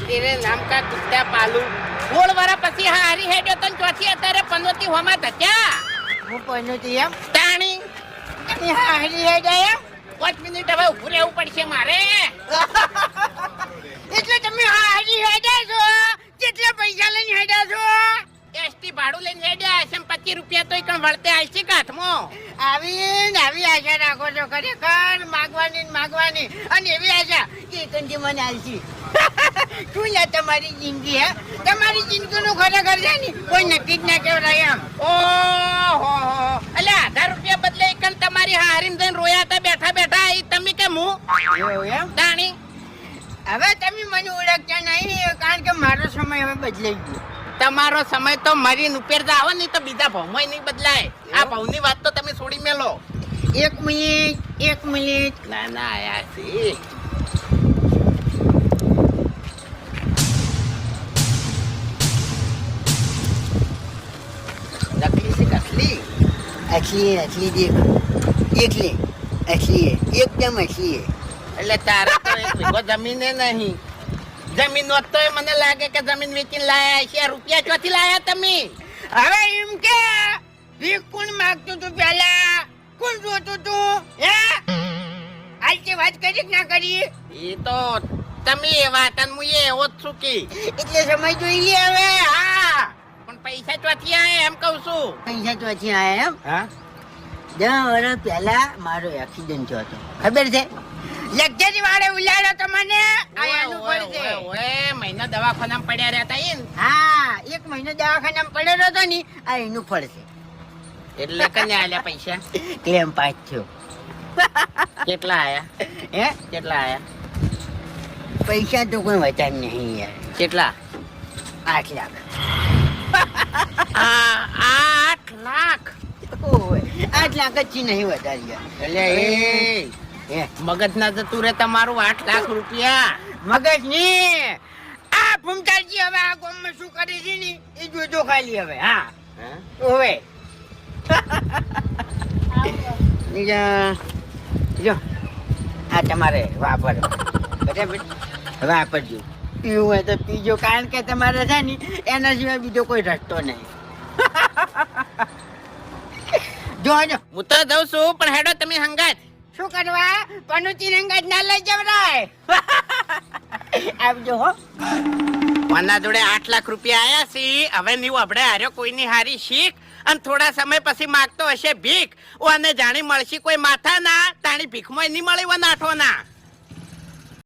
तेरे नाम का कुत्ता पालू 16 વર્ષ પછી હારી હેડ્યો તન ચોથી અત્યારે પનોતી હોમાં ધક્યા હું પનોતી એમ તાણી અને હારી હેડ્યા એમ 5 મિનિટ હવે ઊભું રહેવું પડશે મારે એટલે તમે હારી હેડ્યા છો કેટલા પૈસા લઈને હેડ્યા છો એસટી ભાડું લઈને હેડ્યા હશે 25 રૂપિયા તો કણ વળતે આલશે કાઠમાં આવી આશા રાખો છો ખરેખર માગવાની અને એવી આશા કે કંજી મને આલશી શું લે તમારી જિંદગી હે તમારી જિંદગીનું ખરેખર છે ને કોઈ નક્કી જ ના કહેવાય એમ ઓહો અલે 1000 રૂપિયા બદલે કણ તમારી હારીમ જઈને રોયા હતા બેઠા ઈ તમે કે હું એવું એમ તાણી હવે તમે મને ઓળખતા નહીં કારણ કે મારો સમય હવે બદલાઈ ગયો તમારો સમય તો મરીને ઉપર જાવ ને તો બીજા ભાવમાં નહીં બદલાય આ ભાવની વાત તો તમે છોડી મેલો 1 મિનિટ ના આયા છે નકલી છે કસલી असली देख असली है एकदम असली है એટલે તારા તો એક વીઘો જમીને નહીં જમીન હોત તો મને લાગે કે જમીન વેચીને લાયા છે રૂપિયા ચોથી લાયા તમે હવે એમ કે ભીખ કોણ માંગતું તું પહેલા કોણ જોતું તું હે આજની વાત કરી કે ના કરી એ તો તમે એવા તન મુએ એવો જ છું કે એટલે સમય જોઈ લે હવે હા પણ પૈસા ચોથી આયા એમ કહું છું પૈસા તો હજી આયા એમ હા 10 વર્ષ પહેલા મારો એક્સિડન્ટ થયો હતો ખબર છે લક્ઝરી વાળે ઉલાડ્યો તો મને આયાનું પડશે ઓએ મહિના દવાખાનામાં પડ્યા રહેતા ઈ હા 1 મહિનો દવાખાનામાં પડેલો હતો ને આ એનું ફળ છે એટલે કને આલ્યા પૈસા ક્લેમ પાસ થયો કેટલા આયા હે કેટલા આયા પૈસા તો કોઈ વચન નહીં યાર કેટલા 8 લાખ 8 લાખ ઓય 8 લાખ જ નહીં વધારી યાર એટલે હે મગજ ના જતું રે તમારું 8 લાખ રૂપિયા મગજ ની આ ફૂમતાજી હવે આ ગામમાં શું કરે છે ને એ જોજો ખાલી હવે હા ઓવે જો આ તમારે વાપર બરાબર વાપરજો પીવું હોય તો પીજો કારણ કે તમારે છે ને એના સિવાય બીજો કોઈ રસ્તો નહીં જોજો હું તો જઉં છું પણ હેડો તમે હંગાત શું કરવા પનુતી રંગાજ ના લઈ જવરાય આવજો હો કોના જોડે 8 લાખ રૂપિયા આયા છે હવે નીવ આપણે હાર્યો કોઈની હારી શીખ અને થોડા સમય પછી માગતો હશે ભીખ ઓ અને જાણી મળશે કોઈ માથા ના તાણી ભીખમાં નહીં મળે નાઠો ના